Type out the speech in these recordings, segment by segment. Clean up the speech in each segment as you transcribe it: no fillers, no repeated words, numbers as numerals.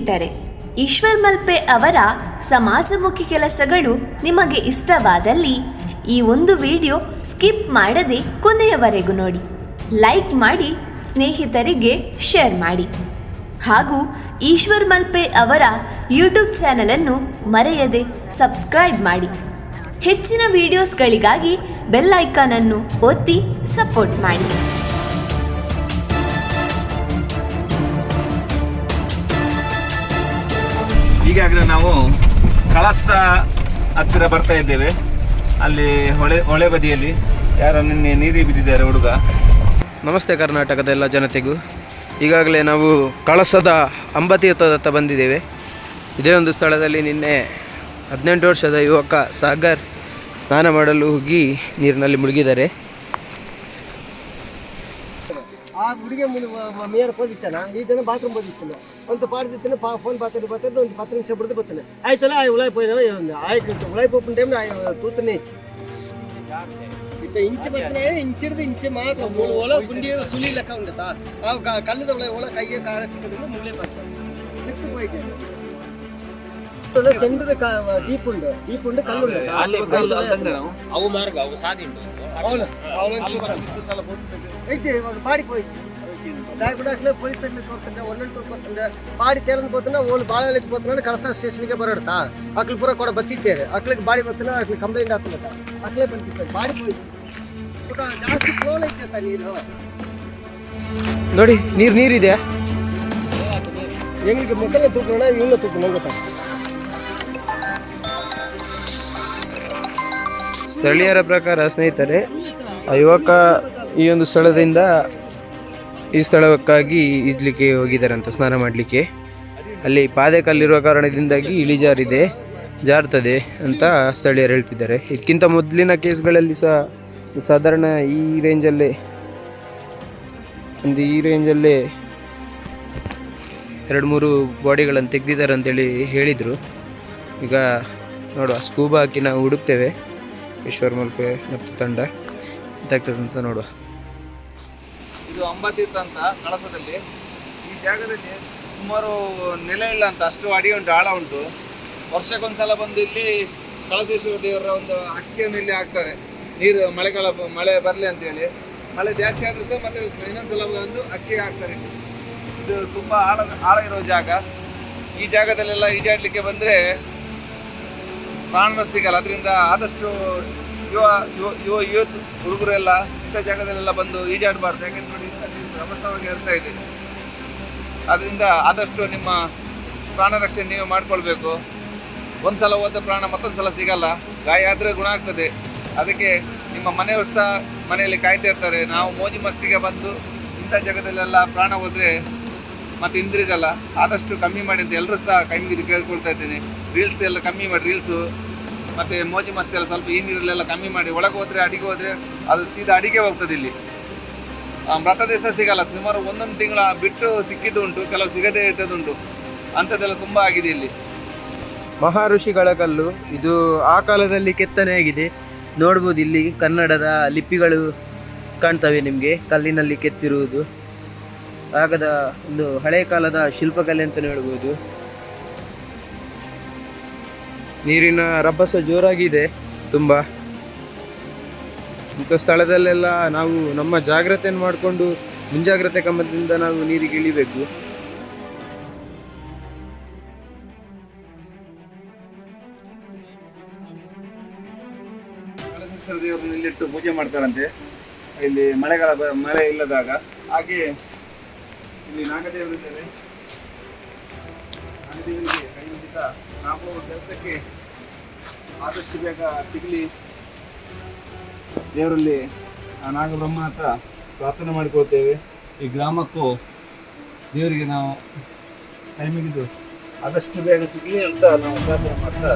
ಸ್ನೇಹಿತರೆ, ಈಶ್ವರ್ ಮಲ್ಪೆ ಅವರ ಸಮಾಜಮುಖಿ ಕೆಲಸಗಳು ನಿಮಗೆ ಇಷ್ಟವಾದಲ್ಲಿ ಈ ಒಂದು ವಿಡಿಯೋ ಸ್ಕಿಪ್ ಮಾಡದೆ ಕೊನೆಯವರೆಗೂ ನೋಡಿ, ಲೈಕ್ ಮಾಡಿ, ಸ್ನೇಹಿತರಿಗೆ ಶೇರ್ ಮಾಡಿ ಹಾಗೂ ಈಶ್ವರ್ ಮಲ್ಪೆ ಅವರ ಯೂಟ್ಯೂಬ್ ಚಾನಲನ್ನು ಮರೆಯದೆ ಸಬ್ಸ್ಕ್ರೈಬ್ ಮಾಡಿ. ಹೆಚ್ಚಿನ ವಿಡಿಯೋಸ್ಗಳಿಗಾಗಿ ಬೆಲ್ ಐಕಾನ್ ಅನ್ನು ಒತ್ತಿ ಸಪೋರ್ಟ್ ಮಾಡಿ. ಈಗಾಗಲೇ ನಾವು ಕಳಸ ಹತ್ತಿರ ಬರ್ತಾ ಇದ್ದೇವೆ. ಅಲ್ಲಿ ಹೊಳೆ ಬದಿಯಲ್ಲಿ ಯಾರೋ ನಿನ್ನೆ ನೀರಿಗೆ ಬಿದ್ದಿದ್ದಾರೆ ಹುಡುಗ. ನಮಸ್ತೆ ಕರ್ನಾಟಕದ ಎಲ್ಲ ಜನತೆಗೂ. ಈಗಾಗಲೇ ನಾವು ಕಳಸದ ಅಂಬತೀರ್ಥದತ್ತ ಬಂದಿದ್ದೇವೆ. ಇದೇ ಒಂದು ಸ್ಥಳದಲ್ಲಿ ನಿನ್ನೆ 18 ವರ್ಷದ ಯುವಕ ಸಾಗರ್ ಸ್ನಾನ ಮಾಡಲು ಹೋಗಿ ನೀರಿನಲ್ಲಿ ಮುಳುಗಿದ್ದಾರೆ. ಆ ಹುಡುಗಿ ಮೇಯರ್ ಹೋಗಿತ್ತಾನ, ಈ ಜನ ಬಾತ್ರೂಮ್ ಹೋಗಿತ್ತಾನೆ ಅಂತ ಪಾಡ್ದಿತ್ತಾನೆ. ಫೋನ್ ಬಾತಲ್ಲಿ ಒಂದು 10 ನಿಮಿಷ ಬಿಡದು ಬರ್ತಾನೆ. ಆಯ್ತಲ್ಲ ಉಳಾಯ್ ಪೋಯಿನ ಆಯ್ತು ಉಳಾಯ್ ಪೋಪಿನ ಟೈಮ್ ತೂತನೇ ಇತ್ತ ಇಂಚೆ ಬರ್ತಾನೆ. ಇಂಚಿಡ್ದು ಇಂಚೆ ಮಾತ್ರ ಒಳ ಗುಂಡಿ ಸುಳಿ ಲೆಕ್ಕ ಉಂಟಾ ಆ ಕಲ್ಲದ ಒಳ ಕೈಗೆ ಕಾರ ಚಿಕ್ಕದಿಂದ ಮುಳ್ಳೆ ಬರ್ತಾನೆ. ಚಿಕ್ಕ ಹೋಯ್ತು ಸೆಂಟರ್ ಡೀಪ್ ಉಂಡು ಕಲ್ಲುಂಡು ಅವು ಮಾರ್ಗ ಅವು ಸಾದಿ ಉಂಟು ಐತಿ ಬಾಡಿ ಹೋಯ್ತು. ಕೂಡ ಪೊಲೀಸ್ ಹೋಗ್ತಂಡೆ ಒನ್ನೊಂದು ಹೋಗ್ತಂಡೆ ಬಾಡಿ ತೇಲಂದು ಹೋಗ್ತಾನೆ. ಓಲ್ ಬಾಳೆಲೆಕ್ಕೆ ಹೋಗ್ತಾನೆ. ಕಳಸ ಸ್ಟೇಷನ್ಗೆ ಬರೋಡ್ತಾ ಅಕ್ಳು ಪೂರ ಕೂಡ ಬತ್ತಿದ್ದೇವೆ. ಅಕ್ಳಿಗೆ ಬಾಡಿ ಬರ್ತಾನೆ. ಅಕ್ಳಿಗೆ ಕಂಪ್ಲೇಂಟ್ ಆಗ್ತದೆ. ಅಕ್ಳೇ ಬಂದಿದ್ದೇವೆ. ಬಾಡಿ ಹೋಯ್ತು ಜಾಸ್ತಿ ಫ್ಲೋಲ್ ಐತೆ ನೀರು. ನೋಡಿ ನೀರಿದೆ. ಹೆಂಗಿಗೆ ಮಕ್ಕಳೇ ತೂಕೋಣ, ಇವನ್ನ ತೂಕು ನಂಗೆ ಗೊತ್ತಾಗ. ಸ್ಥಳೀಯರ ಪ್ರಕಾರ ಸ್ನೇಹಿತರೆ, ಆ ಯುವಕ ಈ ಒಂದು ಸ್ಥಳದಿಂದ ಈ ಸ್ಥಳಕ್ಕಾಗಿ ಇದ್ಲಿಕ್ಕೆ ಹೋಗಿದ್ದಾರಂತ, ಸ್ನಾನ ಮಾಡಲಿಕ್ಕೆ. ಅಲ್ಲಿ ಪಾದೆ ಕಲ್ಲಿರುವ ಕಾರಣದಿಂದಾಗಿ ಇಳಿಜಾರಿದೆ, ಜಾರ್ತದೆ ಅಂತ ಸ್ಥಳೀಯರು ಹೇಳ್ತಿದ್ದಾರೆ. ಇದಕ್ಕಿಂತ ಮೊದಲಿನ ಕೇಸ್ಗಳಲ್ಲಿ ಸಹ ಸಾಧಾರಣ ಈ ರೇಂಜಲ್ಲೇ 2-3 ಬಾಡಿಗಳನ್ನು ತೆಗೆದಿದ್ದಾರೆ ಅಂತೇಳಿ ಹೇಳಿದರು. ಈಗ ನೋಡುವ, ಸ್ಕೂಬಾ ಹಾಕಿ ನಾವು ಹುಡುಕ್ತೇವೆ ಈಶ್ವರ್ ಮಲ್ಪೆ ಮತ್ತು ತಂಡ ಗೊತ್ತಾಗ್ತದೆ ಅಂತ ನೋಡುವ. ಇದು ಅಂಬತೀರ್ಥ ಅಂತ ಕಳಸದಲ್ಲಿ. ಈ ಜಾಗದಲ್ಲಿ ಸುಮಾರು ನೆಲೆ ಇಲ್ಲ ಅಂತ, ಅಷ್ಟು ಅಡಿ ಉಂಟು, ಆಳ ಉಂಟು. ವರ್ಷಕ್ಕೊಂದ್ಸಲ ಬಂದು ಇಲ್ಲಿ ಕಳಸೇಶ್ವರ ದೇವರ ಒಂದು ಅಕ್ಕಿಯನ್ನು ಇಲ್ಲಿ ಹಾಕ್ತಾರೆ. ನೀರು ಮಳೆ ಬರಲಿ ಅಂತೇಳಿ. ಮಳೆ ಜಾಸ್ತಿ ಆದರೂ ಸಹ ಮತ್ತೆ ಇನ್ನೊಂದ್ಸಲ ಬಂದು ಅಕ್ಕಿಗೆ ಹಾಕ್ತಾರೆ. ಇದು ತುಂಬ ಆಳ ಇರೋ ಜಾಗ. ಈ ಜಾಗದಲ್ಲೆಲ್ಲ ಈಜಾಡಲಿಕ್ಕೆ ಬಂದರೆ ಪ್ರಾಣ ಸಿಗಲ್ಲ. ಅದರಿಂದ ಆದಷ್ಟು ಯೂತ್ ಹುಡುಗರೆಲ್ಲ ಇಂಥ ಜಾಗದಲ್ಲೆಲ್ಲ ಬಂದು ಈಜಾಡಬಾರ್ದು. ಯಾಕೆಂದ್ರೆ ನೋಡಿ, ಅಪಸವಾಗಿ ಇರ್ತಾ ಇದೆ. ಅದರಿಂದ ಆದಷ್ಟು ನಿಮ್ಮ ಪ್ರಾಣ ರಕ್ಷಣೆ ನೀವು ಮಾಡ್ಕೊಳ್ಬೇಕು. ಒಂದ್ಸಲ ಹೋದ ಪ್ರಾಣ ಮತ್ತೊಂದು ಸಲ ಸಿಗಲ್ಲ. ಗಾಯ ಆದರೆ ಗುಣ ಆಗ್ತದೆ. ಅದಕ್ಕೆ ನಿಮ್ಮ ಮನೆಯವರು ಸಹ ಮನೆಯಲ್ಲಿ ಕಾಯ್ತಾ ಇರ್ತಾರೆ. ನಾವು ಮೋಜು ಮಸ್ತಿಗೆ ಬಂದು ಇಂಥ ಜಾಗದಲ್ಲೆಲ್ಲ ಪ್ರಾಣ ಹೋದರೆ ಮತ್ತೆ ಹಿಂದಿರುಗಲ್ಲ. ಆದಷ್ಟು ಕಮ್ಮಿ ಮಾಡಿ ಅಂತ ಎಲ್ಲರೂ ಸಹ ಕೈ ಮುಗಿದು ಕೇಳ್ಕೊಳ್ತಾ ಇದ್ದೀನಿ. ರೀಲ್ಸ್ ಎಲ್ಲ ಕಮ್ಮಿ ಮಾಡಿ, ರೀಲ್ಸು ಮತ್ತು ಮೋಜು ಮಸ್ತಿ ಎಲ್ಲ ಸ್ವಲ್ಪ ಈ ನೀರಲ್ಲೆಲ್ಲ ಕಮ್ಮಿ ಮಾಡಿ. ಒಳಗೆ ಹೋದರೆ ಅಡಿಗೆ ಹೋದರೆ ಅದು ಸೀದಾ ಅಡಿಗೆ ಹೋಗ್ತದೆ. ಇಲ್ಲಿ ಮೃತ ದೇಶ ಸಿಗಲ್ಲ. ಸುಮಾರು 1 ತಿಂಗಳ ಬಿಟ್ಟು ಸಿಕ್ಕಿದ್ದು ಉಂಟು, ಕೆಲವು ಸಿಗದೇ ಇದ್ದದುಂಟು. ಅಂಥದ್ದೆಲ್ಲ ತುಂಬ ಆಗಿದೆ ಇಲ್ಲಿ. ಮಹಾಋಷಿಗಳ ಕಲ್ಲು ಇದು. ಆ ಕಾಲದಲ್ಲಿ ಕೆತ್ತನೆ ಆಗಿದೆ. ನೋಡ್ಬೋದು, ಇಲ್ಲಿ ಕನ್ನಡದ ಲಿಪಿಗಳು ಕಾಣ್ತವೆ ನಿಮಗೆ, ಕಲ್ಲಿನಲ್ಲಿ ಕೆತ್ತಿರುವುದು. ಆಗದ ಒಂದು ಹಳೆ ಕಾಲದ ಶಿಲ್ಪಕಲೆ ಅಂತಲೇ ಹೇಳ್ಬೋದು. ನೀರಿನ ರಭಸ ಜೋರಾಗಿದೆ ತುಂಬ. ಇಂಥ ಸ್ಥಳದಲ್ಲೆಲ್ಲ ನಾವು ನಮ್ಮ ಜಾಗ್ರತೆಯನ್ನು ಮಾಡಿಕೊಂಡು ಮುಂಜಾಗ್ರತೆ ಕ್ರಮದಿಂದ ನಾವು ನೀರಿಗೆ ಇಳಿಬೇಕು. ಕಳಸೇಶ್ವರ ದೇವರನ್ನು ಇಲ್ಲಿಟ್ಟು ಪೂಜೆ ಮಾಡ್ತಾರಂತೆ. ಇಲ್ಲಿ ಮಳೆ ಇಲ್ಲದಾಗ. ಹಾಗೆ ಇಲ್ಲಿ ನಾಗದೇವರಿದ್ದಾರೆ. ನಾಗದೇವರಿಗೆ ಕೈ ಮುಗಿತಾ ನಾವು ಕೆಲಸಕ್ಕೆ ಆದಷ್ಟು ಬೇಗ ಸಿಗಲಿ ದೇವರಲ್ಲಿ ಆ ನಾಗಬ್ರಹ್ಮ ಅಂತ ಪ್ರಾರ್ಥನೆ ಮಾಡಿಕೊಳ್ತೇವೆ. ಈ ಗ್ರಾಮಕ್ಕೂ ದೇವರಿಗೆ ನಾವು ಕೈ ಮುಗಿದು ಆದಷ್ಟು ಬೇಗ ಸಿಗಲಿ ಅಂತ ನಾವು ಪ್ರಾರ್ಥನೆ ಮಾಡ್ತಾ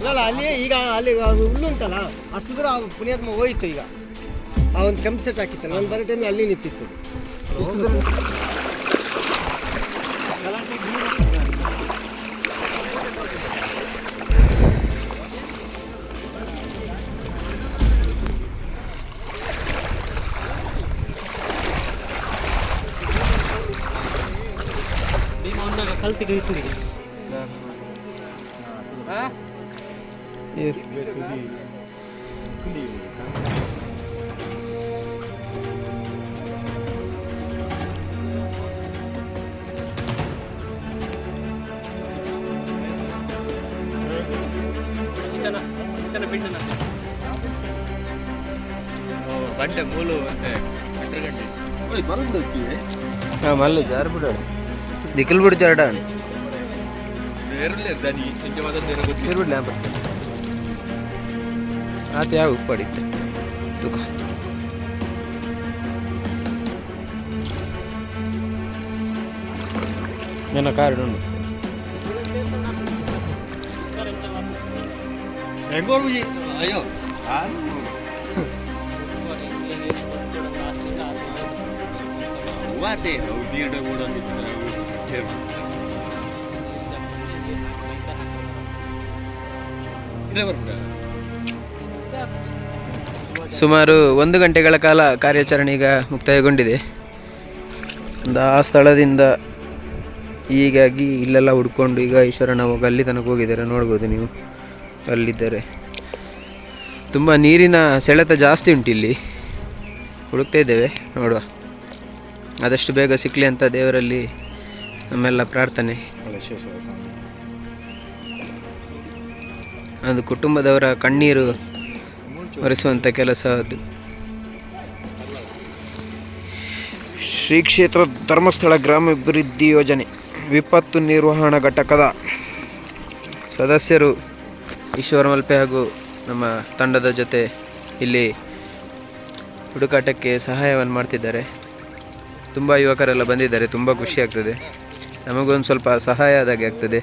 ಅಲ್ಲ ಅಲ್ಲಿ ಈಗ ಅಲ್ಲಿ ಹುಲ್ಲುಂಟಲ್ಲ ಅಷ್ಟು ದೂರ ಪುಣ್ಯಾತ್ಮ ಹೋಯ್ತು. ಈಗ ಆ ಒಂದು ಕೆಂಪು ಸೆಟ್ ಹಾಕಿತ್ತು, ನಾನು ಬರೋ ಟೈಮ್ ಅಲ್ಲಿ ನಿಂತಿತ್ತು. ಇಷ್ಟು ದೂರ ಕಲ್ತಿಗೆ ಗಂಟೆ ಮೂಲು మళ్ళీ జారిపడాడు దిక్కులు కూడా చేరడాడు అది ಯಾವ ಪಡಿತ್ತೆ ತುಕ ನನ್ನ ಕಾರ್ಡ್ ಉಂಟು ಅಯ್ಯೋ ಸುಮಾರು 1 ಗಂಟೆಗಳ ಕಾಲ ಕಾರ್ಯಾಚರಣೆ ಈಗ ಮುಕ್ತಾಯಗೊಂಡಿದೆ. ಆ ಸ್ಥಳದಿಂದ ಹೀಗಾಗಿ ಇಲ್ಲೆಲ್ಲ ಹುಡ್ಕೊಂಡು ಈಗ ಈಶ್ವರನ ಹೋಗಿ ಅಲ್ಲಿ ತನಕ ಹೋಗಿದ್ದಾರೆ. ನೋಡ್ಬೋದು ನೀವು ಅಲ್ಲಿದ್ದಾರೆ. ತುಂಬ ನೀರಿನ ಸೆಳೆತ ಜಾಸ್ತಿ ಉಂಟು ಇಲ್ಲಿ. ಹುಡುಕ್ತಾ ಇದ್ದೇವೆ, ನೋಡುವ ಆದಷ್ಟು ಬೇಗ ಸಿಕ್ಕಲಿ ಅಂತ ದೇವರಲ್ಲಿ ನಮ್ಮೆಲ್ಲ ಪ್ರಾರ್ಥನೆ. ಅದು ಕುಟುಂಬದವರ ಕಣ್ಣೀರು ಒರೆಸುವಂಥ ಕೆಲಸ ಅದು. ಶ್ರೀ ಕ್ಷೇತ್ರ ಧರ್ಮಸ್ಥಳ ಗ್ರಾಮಾಭಿವೃದ್ಧಿ ಯೋಜನೆ ವಿಪತ್ತು ನಿರ್ವಹಣಾ ಘಟಕದ ಸದಸ್ಯರು ಈಶ್ವರ ಮಲ್ಪೆ ಹಾಗೂ ನಮ್ಮ ತಂಡದ ಜೊತೆ ಇಲ್ಲಿ ಹುಡುಕಾಟಕ್ಕೆ ಸಹಾಯವನ್ನು ಮಾಡ್ತಿದ್ದಾರೆ. ತುಂಬ ಯುವಕರೆಲ್ಲ ಬಂದಿದ್ದಾರೆ. ತುಂಬ ಖುಷಿ ಆಗ್ತದೆ. ನಮಗೊಂದು ಸ್ವಲ್ಪ ಸಹಾಯ ಆದಾಗೆ ಆಗ್ತದೆ.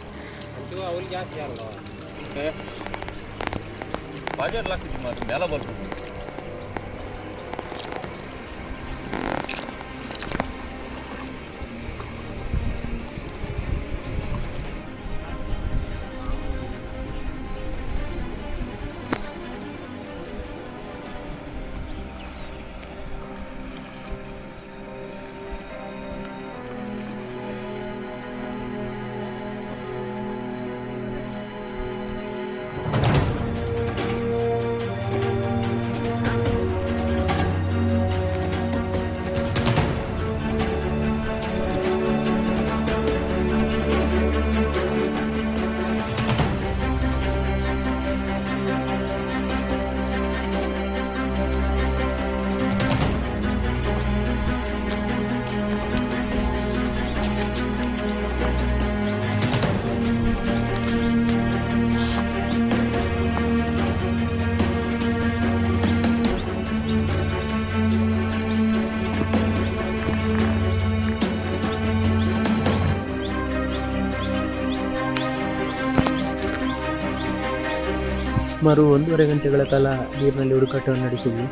ಸುಮಾರು 1.5 ಗಂಟೆಗಳ ಕಾಲ ನೀರಿನಲ್ಲಿ ಹುಡುಕಾಟವನ್ನು ನಡೆಸಿದ್ವಿ.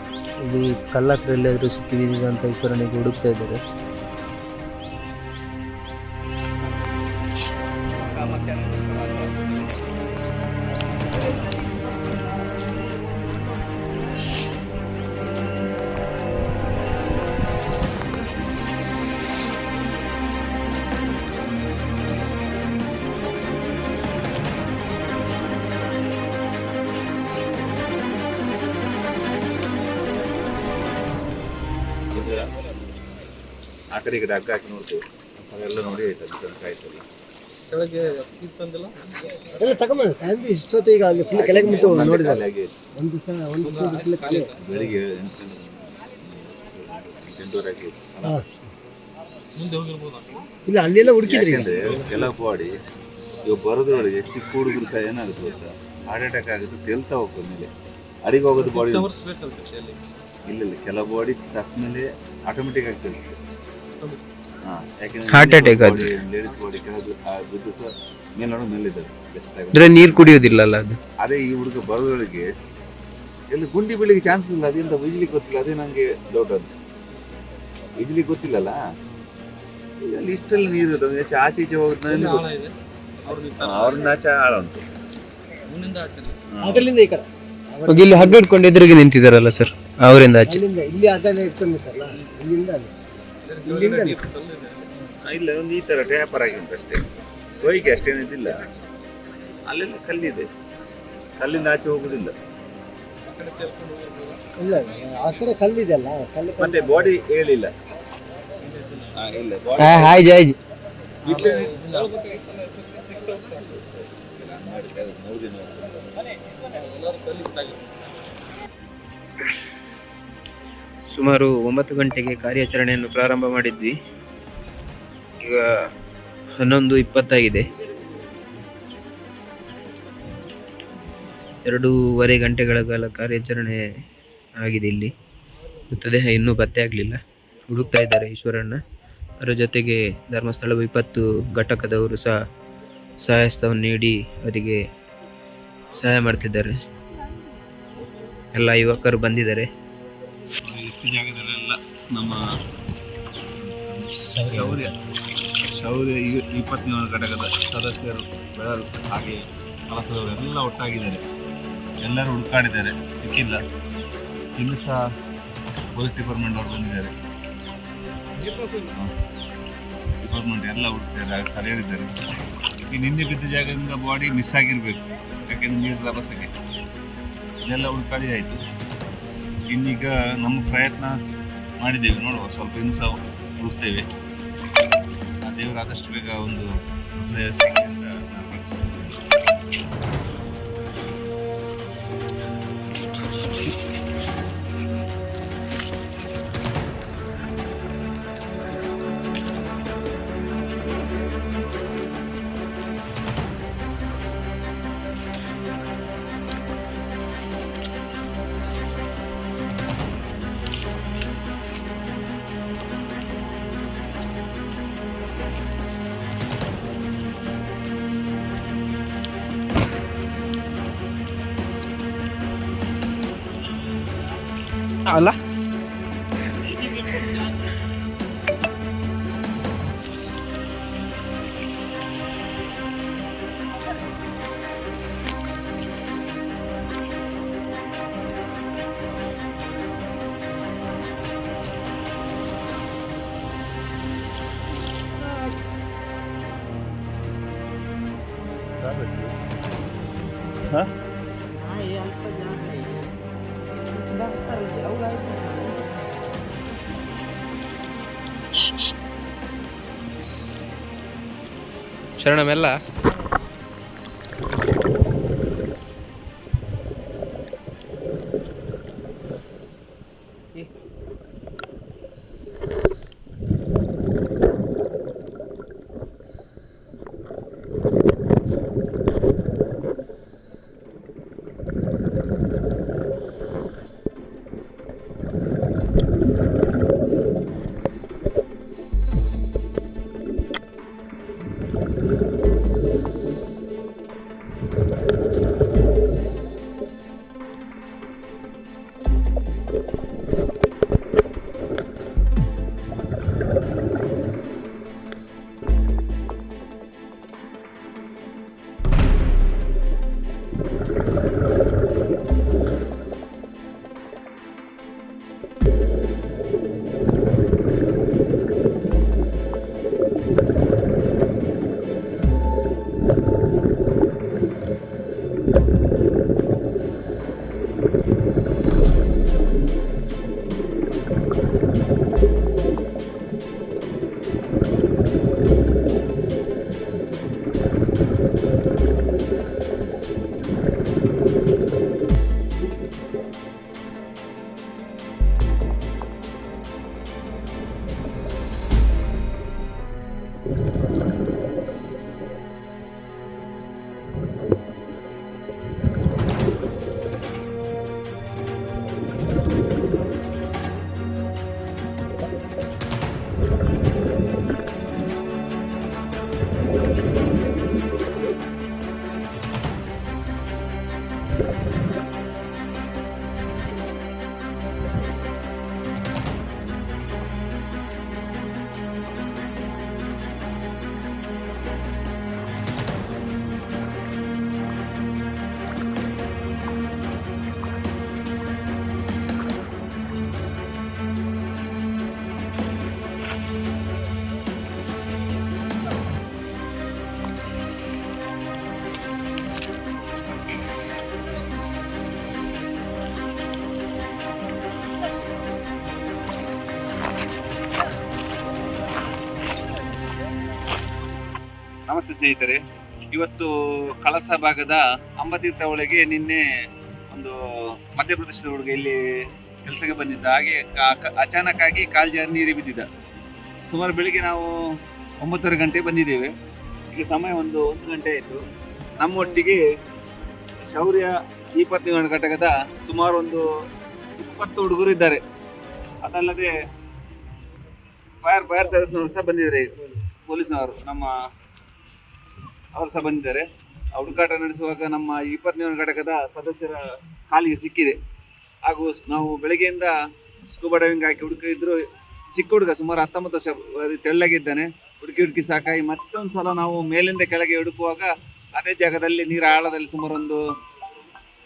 ಇಲ್ಲಿ ಕಲ್ಲತ್ರ ಎಲ್ಲಾದರೂ ಸಿಕ್ಕಿ ಬಿದ್ದಿದೆ ಅಂತ ಈಶ್ವರನಿಗೆ ಹುಡುಕ್ತಾ ಇದ್ದಾರೆ. ಆ ಕಡೆ ಈ ಕಡೆ ಹಗ್ಗ ಹಾಕಿ ನೋಡ್ತೇವೆ. ಎಲ್ಲ ನೋಡಿ ಆಯ್ತಲ್ಲ ಕಾಯ್ತಲ್ಲ ಕೆಳಗೆ ಇತ್ತಂದಿಲ್ಲ ಎಲ್ಲ ತಗೊಂಬಂದು ಇಷ್ಟೊತ್ತು ಈಗ ಅಲ್ಲಿ ಫುಲ್ ಕೆಳಗೆ ಬಿಟ್ಟು ನೋಡಿದ್ರೆ ಒಂದು ಬೆಳಿಗ್ಗೆ 8:30 ಆಗಿ ಮುಂದೆ ಹೋಗಿರ್ಬೋದು. ಇಲ್ಲ ಅಲ್ಲೆಲ್ಲ ಹುಡುಕಿದ್ರಿ. ಕೆಲವು ಬಾಡಿ ಇವಾಗ ಬರೋದ್ರೊಳಗೆ ಚಿಕ್ಕ ಹುಡುಗರು ಸಹ ಏನಾಗುತ್ತೆ ಗೊತ್ತಾ, ಹಾರ್ಟ್ ಅಟ್ಯಾಕ್ ಆಗುತ್ತೆ, ತೇಲ್ತಾ ಹೋಗ್ತದೆ ಮೇಲೆ. ಅಡಿಗೆ ಹೋಗೋದು ಬಾಡಿ ಇಲ್ಲ ಕೆಲವು ಬಾಡಿ ಸ್ಟಫ್ ಮೇಲೆ ಆಟೋಮೆಟಿಕ್ ಆಗ್ತದೆ. ಹಾಂ, ಯಾಕೆಂದ್ರೆ Heart attack ಅದು. ಲೇಡೀಸ್ ಬಾಡಿ ಕೆಳಗೆ ಬಿದ್ದು ಸಹ ಮೇಲ್ನೋಡ ಮೇಲಿದ್ದಾರೆ ಬೆಸ್ಟ್ ಆಗಿ. ಅಂದ್ರೆ ನೀರು ಕುಡಿಯೋದಿಲ್ಲಲ್ಲ ಅದು. ಅದೇ ಈ ಹುಡುಗ ಬರೋದೊಳಗೆ ಎಲ್ಲ ಗುಂಡಿ ಬೀಳಿಗೆ ಚಾನ್ಸ್ ಇಲ್ಲ. ಅದೆಂತ ಇಡ್ಲಿಕ್ಕೆ ಗೊತ್ತಿಲ್ಲ, ಅದೇ ನನಗೆ ಡೌಟ್ ಅದು. ಇಡ್ಲಿಕ್ಕೆ ಗೊತ್ತಿಲ್ಲಲ್ಲ, ಅಲ್ಲಿ ಇಷ್ಟೆಲ್ಲ ನೀರು ಇರ್ತದೆ, ಆಚೆ ಈಚೆ ಹೋಗುತ್ತೆ. ಆಳ ಇದೆ ಅವ್ರದ್ದು ಅವ್ರನ್ನ ಆಚೆ ಆಳ ಉಂಟು. ಮುಂದಿಂದ ಆಚೆ ಅದರಿಂದ ಈ ಕಡೆ ಹೋಗಿ ಇಲ್ಲಿ ಹಗ್ಗ ಇಟ್ಕೊಂಡು ಎದುರಿಗೆ ನಿಂತಿದ್ದಾರಲ್ಲ ಸರ್, ಅವರಿಂದ ಆಚೆ. ಅಲ್ಲಿಂದ ಇಲ್ಲಿ ಅದನ್ನ ಇಟ್ಕೊಂಡಿರ್ತಾರಲ್ಲ, ಇಲ್ಲಿಂದ ಅಲ್ಲಿ ಇಲ್ಲಿಂದ ಅಲ್ಲಿ. ಇಲ್ಲ, ಒಂದು ಈ ತರ ಟ್ಯಾಪರ್ ಆಗಿ ಉಂಟು ಅಷ್ಟೇ, ಹೋಯ್ಕೆ ಅಷ್ಟೇನಿದ್ದಿಲ್ಲ. ಅಲ್ಲೆಲ್ಲ ಕಲ್ಲಿದೆ, ಕಲ್ಲಿಂದ ಆಚೆ ಹೋಗುದಿಲ್ಲ. ಇಲ್ಲ ಆ ಕಡೆ ಕಲ್ಲಿದೆ ಅಲ್ಲ, ಕಲ್ಲು ಮತ್ತೆ ಬಾಡಿ ಹೇಳಿಲ್ಲ. ಇಲ್ಲ ಬಾಡಿ ಹಾಯ್ ಜಾಯ್. ಸುಮಾರು 9 ಗಂಟೆಗೆ ಕಾರ್ಯಾಚರಣೆಯನ್ನು ಪ್ರಾರಂಭ ಮಾಡಿದ್ವಿ. ಈಗ 11:20 2.5 ಗಂಟೆಗಳ ಕಾಲ ಕಾರ್ಯಾಚರಣೆ ಆಗಿದೆ. ಇಲ್ಲಿ ಮೃತದೇಹ ಇನ್ನೂ ಪತ್ತೆ ಆಗಲಿಲ್ಲ, ಹುಡುಕ್ತಾ ಇದ್ದಾರೆ ಈಶ್ವರಣ್ಣ. ಅದರ ಜೊತೆಗೆ ಧರ್ಮಸ್ಥಳ ವಿಪತ್ತು ಘಟಕದವರು ಸಹ ಸಹಾಯಸ್ತವನ್ನು ನೀಡಿ ಅವರಿಗೆ ಸಹಾಯ ಮಾಡ್ತಿದ್ದಾರೆ. ಎಲ್ಲ ಯುವಕರು ಬಂದಿದ್ದಾರೆ. ಎಷ್ಟು ಜಾಗದಲ್ಲೆಲ್ಲ ನಮ್ಮ ಶೌರ್ಯ 24 ಘಟಕದ ಸದಸ್ಯರು ಹಾಗೆ ಕೆಲಸದವರು ಎಲ್ಲ ಒಟ್ಟಾಗಿದ್ದಾರೆ. ಎಲ್ಲರೂ ಹುಡುಕಾಡಿದ್ದಾರೆ, ಸಿಕ್ಕಿಲ್ಲ. ಇನ್ನು ಸಹ ಪೊಲೀಸ್ ಡಿಪಾರ್ಟ್ಮೆಂಟ್ ಅವರು ಬಂದಿದ್ದಾರೆ. ಡಿಪಾರ್ಟ್ಮೆಂಟ್ ಎಲ್ಲ ಹುಡುಕ್ತಾರೆ, ಸರಿಯಾಗಿದ್ದಾರೆ. ಈ ನಿನ್ನೆ ಬಿದ್ದ ಜಾಗದಿಂದ ಬಾಡಿ ಮಿಸ್ ಆಗಿರಬೇಕು, ಯಾಕೆಂದ್ರೆ ನೀರು ರಭಸಕ್ಕೆ ಇದೆಲ್ಲ ಹುಡುಕಾಡಿ ಆಯಿತು. ಇನ್ನೀಗ ನಮ್ಮ ಪ್ರಯತ್ನ ಮಾಡಿದ್ದೇವೆ, ನೋಡುವ ಸ್ವಲ್ಪ ಇನ್ನು ಸಹ ಹುಡುಕ್ತೇವೆ. ಆ ದೇವರು ಆದಷ್ಟು ಬೇಗ ಒಂದು ಒಳ್ಳೆಯ ಸಿಕ್ಕಿಂದ ನಾನು ಪ್ರಾರ್ಥಿಸುತ್ತೇನೆ. ಅಲ್ಲ ಶರಣಮೆಲ್ಲ ನಮಸ್ತೆ ಸ್ನೇಹಿತರೆ. ಇವತ್ತು ಕಳಸ ಭಾಗದ ಅಂಬತೀರ್ಥ ಒಳಗೆ ನಿನ್ನೆ ಒಂದು ಮಧ್ಯಪ್ರದೇಶದ ಹುಡುಗ ಇಲ್ಲಿ ಕೆಲಸಕ್ಕೆ ಬಂದಿದ್ದ. ಹಾಗೆ ಅಚಾನಕ್ ಆಗಿ ಕಾಲು ಜಾರಿ ನೀರಿಗೆ ಬಿದ್ದಿದ್ದ. ಸುಮಾರು ಬೆಳಿಗ್ಗೆ ನಾವು 9:30 ಗಂಟೆ ಬಂದಿದ್ದೇವೆ. ಈಗ ಸಮಯ ಒಂದು 1 ಗಂಟೆ ಆಯಿತು. ನಮ್ಮೊಟ್ಟಿಗೆ ಶೌರ್ಯ 21 ಘಟಕದ ಸುಮಾರು ಒಂದು 20 ಹುಡುಗರು ಇದ್ದಾರೆ. ಅದಲ್ಲದೆ ಫೈರ್ ಸರ್ವಿಸ್ನವರು ಸಹ ಬಂದಿದ್ದಾರೆ, ಪೊಲೀಸ್ನವರು ಅವರು ಸಹ ಬಂದಿದ್ದಾರೆ. ಹುಡುಕಾಟ ನಡೆಸುವಾಗ ನಮ್ಮ 21 ಘಟಕದ ಸದಸ್ಯರ ಕಾಲಿಗೆ ಸಿಕ್ಕಿದೆ. ಹಾಗೂ ನಾವು ಬೆಳಗ್ಗೆಯಿಂದ ಸ್ಕೂಬಾ ಡೈವಿಂಗ್ ಹಾಕಿ ಹುಡುಕಿದ್ರು. ಚಿಕ್ಕ ಹುಡುಗ ಸುಮಾರು 19 ವರ್ಷ, ತೆಳ್ಳಗಿದ್ದಾನೆ. ಹುಡುಕಿ ಸಾಕಾಗಿ ಮತ್ತೊಂದು ಸಲ ನಾವು ಮೇಲಿಂದ ಕೆಳಗೆ ಹುಡುಕುವಾಗ ಅದೇ ಜಾಗದಲ್ಲಿ ನೀರ ಆಳದಲ್ಲಿ ಸುಮಾರು ಒಂದು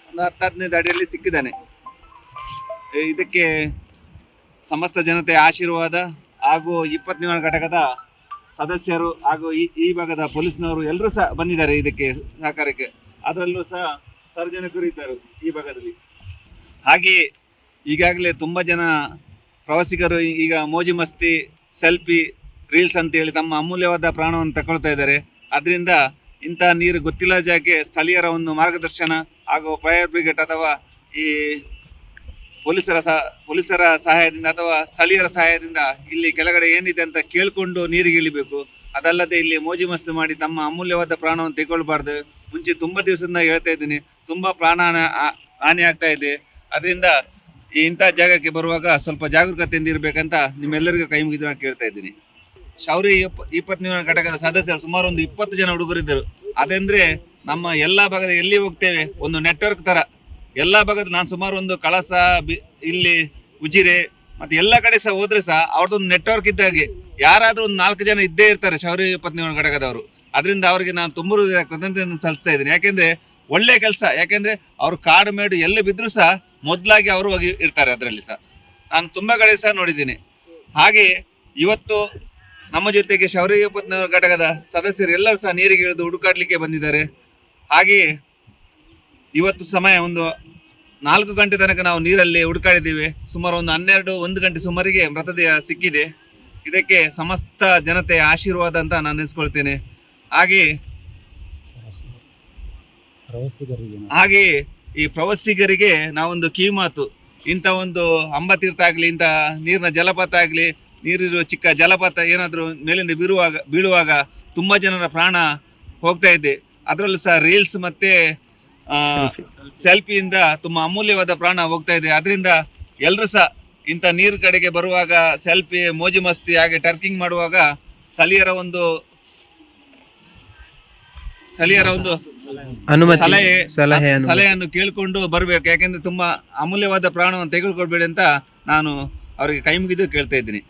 10-15 ಅಡಿಯಲ್ಲಿ ಸಿಕ್ಕಿದ್ದಾನೆ. ಇದಕ್ಕೆ ಸಮಸ್ತ ಜನತೆ ಆಶೀರ್ವಾದ ಹಾಗೂ 24 ಘಟಕದ ಸದಸ್ಯರು ಹಾಗೂ ಈ ಭಾಗದ ಪೊಲೀಸ್ನವರು ಎಲ್ಲರೂ ಸಹ ಬಂದಿದ್ದಾರೆ ಇದಕ್ಕೆ ಸಹಕಾರಕ್ಕೆ. ಅದರಲ್ಲೂ ಸಹ ಸಾರ್ವಜನಿಕರು ಇದ್ದರು ಈ ಭಾಗದಲ್ಲಿ. ಹಾಗೆ ಈಗಾಗಲೇ ತುಂಬ ಜನ ಪ್ರವಾಸಿಗರು ಈಗ ಮೋಜಿ ಮಸ್ತಿ, ಸೆಲ್ಫಿ, ರೀಲ್ಸ್ ಅಂತೇಳಿ ತಮ್ಮ ಅಮೂಲ್ಯವಾದ ಪ್ರಾಣವನ್ನು ತಗೊಳ್ತಾ ಇದ್ದಾರೆ. ಅದರಿಂದ ಇಂಥ ನೀರು ಗೊತ್ತಿಲ್ಲ ಜಾಗಕ್ಕೆ ಸ್ಥಳೀಯರ ಒಂದು ಮಾರ್ಗದರ್ಶನ ಹಾಗೂ ಫೈರ್ ಬ್ರಿಗೇಡ್ ಅಥವಾ ಈ ಪೊಲೀಸರ ಸಹಾಯದಿಂದ ಅಥವಾ ಸ್ಥಳೀಯರ ಸಹಾಯದಿಂದ ಇಲ್ಲಿ ಕೆಳಗಡೆ ಏನಿದೆ ಅಂತ ಕೇಳಿಕೊಂಡು ನೀರಿಗೆ ಇಳಿಬೇಕು. ಅದಲ್ಲದೆ ಇಲ್ಲಿ ಮೋಜಿ ಮಸ್ತಿ ಮಾಡಿ ತಮ್ಮ ಅಮೂಲ್ಯವಾದ ಪ್ರಾಣವನ್ನು ತೆಗೊಳ್ಬಾರ್ದು. ಮುಂಚೆ ತುಂಬ ದಿವಸದಿಂದ ಹೇಳ್ತಾ ಇದ್ದೀನಿ, ತುಂಬ ಪ್ರಾಣ ಹಾನಿ ಆಗ್ತಾ ಇದೆ. ಅದರಿಂದ ಇಂಥ ಜಾಗಕ್ಕೆ ಬರುವಾಗ ಸ್ವಲ್ಪ ಜಾಗರೂಕತೆಯಿಂದ ಇರಬೇಕಂತ ನಿಮ್ಮೆಲ್ಲರಿಗೂ ಕೈ ಮುಗಿದು ನಾನು ಕೇಳ್ತಾ ಇದ್ದೀನಿ. ಶೌರ್ಯ 24 ಘಟಕದ ಸದಸ್ಯರು ಸುಮಾರು ಒಂದು 20 ಜನ ಹುಡುಗರಿದ್ದರು. ಅದಂದರೆ ನಮ್ಮ ಎಲ್ಲ ಭಾಗದ ಎಲ್ಲಿ ಹೋಗ್ತೇವೆ ಒಂದು ನೆಟ್ವರ್ಕ್ ಥರ ಎಲ್ಲ ಭಾಗದ ನಾನು ಸುಮಾರು ಒಂದು ಕಳಸ, ಇಲ್ಲಿ ಉಜಿರೆ ಮತ್ತು ಎಲ್ಲ ಕಡೆ ಸಹ ಹೋದ್ರೆ ಸಹ ಅವ್ರದ್ದೊಂದು ನೆಟ್ವರ್ಕ್ ಇದ್ದಾಗೆ ಯಾರಾದರೂ ಒಂದು 4 ಜನ ಇದ್ದೇ ಇರ್ತಾರೆ ಶೌರ್ಯ 24 ಘಟಕದವರು. ಅದರಿಂದ ಅವರಿಗೆ ನಾನು ತುಂಬ ಕೃತಜ್ಞತೆಯನ್ನು ಸಲ್ಲಿಸ್ತಾ ಇದ್ದೀನಿ. ಯಾಕೆಂದರೆ ಒಳ್ಳೆಯ ಕೆಲಸ. ಯಾಕೆಂದರೆ ಅವರು ಕಾಡು ಮೇಡು ಎಲ್ಲಿ ಬಿದ್ದರೂ ಸಹ ಮೊದಲಾಗಿ ಅವರು ಹೋಗಿ ಇರ್ತಾರೆ. ಅದರಲ್ಲಿ ಸಹ ನಾನು ತುಂಬ ಕಡೆ ಸಹ ನೋಡಿದ್ದೀನಿ. ಹಾಗೆ ಇವತ್ತು ನಮ್ಮ ಜೊತೆಗೆ ಶೌರ್ಯ 24 ಘಟಕದ ಸದಸ್ಯರು ಎಲ್ಲರೂ ಸಹ ನೀರಿಗೆ ಇಳಿದು ಹುಡುಕಾಡಲಿಕ್ಕೆ ಬಂದಿದ್ದಾರೆ. ಹಾಗೆಯೇ ಇವತ್ತು ಸಮಯ ಒಂದು 4 ಗಂಟೆ ತನಕ ನಾವು ನೀರಲ್ಲಿ ಹುಡುಕಾಡಿದ್ದೀವಿ. ಸುಮಾರು ಒಂದು 1 ಗಂಟೆ ಸುಮಾರಿಗೆ ಮೃತದೇಹ ಸಿಕ್ಕಿದೆ. ಇದಕ್ಕೆ ಸಮಸ್ತ ಜನತೆಯ ಆಶೀರ್ವಾದ ಅಂತ ನಾನು ನೆನೆಸ್ಕೊಳ್ತೇನೆ. ಹಾಗೆಯೇ ಈ ಪ್ರವಾಸಿಗರಿಗೆ ನಾವೊಂದು ಕಿವಿಮಾತು, ಇಂಥ ಒಂದು ಅಂಬತೀರ್ಥ ಆಗಲಿ, ಇಂಥ ನೀರಿನ ಜಲಪಾತ ಆಗಲಿ, ನೀರಿರುವ ಚಿಕ್ಕ ಜಲಪಾತ ಏನಾದರೂ ಮೇಲಿಂದ ಬೀಳುವಾಗ ತುಂಬ ಜನರ ಪ್ರಾಣ ಹೋಗ್ತಾ ಇದೆ. ಅದರಲ್ಲೂ ಸಹ ರೀಲ್ಸ್ ಮತ್ತು ಸೆಲ್ಫಿಯಿಂದ ತುಂಬ ಅಮೂಲ್ಯವಾದ ಪ್ರಾಣ ಹೋಗ್ತಾ ಇದೆ. ಅದರಿಂದ ಎಲ್ಲರೂ ಸಹ ಇಂಥ ನೀರು ಕಡೆಗೆ ಬರುವಾಗ ಸೆಲ್ಫಿ, ಮೋಜಿ ಮಸ್ತಿ ಹಾಗೆ ಟರ್ಕಿಂಗ್ ಮಾಡುವಾಗ ಸ್ಥಳೀಯರ ಒಂದು ಸಲಹೆಯನ್ನು ಕೇಳಿಕೊಂಡು ಬರಬೇಕು. ಯಾಕೆಂದ್ರೆ ತುಂಬಾ ಅಮೂಲ್ಯವಾದ ಪ್ರಾಣವನ್ನು ತೆಗೆದುಕೊಳ್ಬೇಡಿ ಅಂತ ನಾನು ಅವರಿಗೆ ಕೈ ಮುಗಿದು ಕೇಳ್ತಾ ಇದ್ದೀನಿ.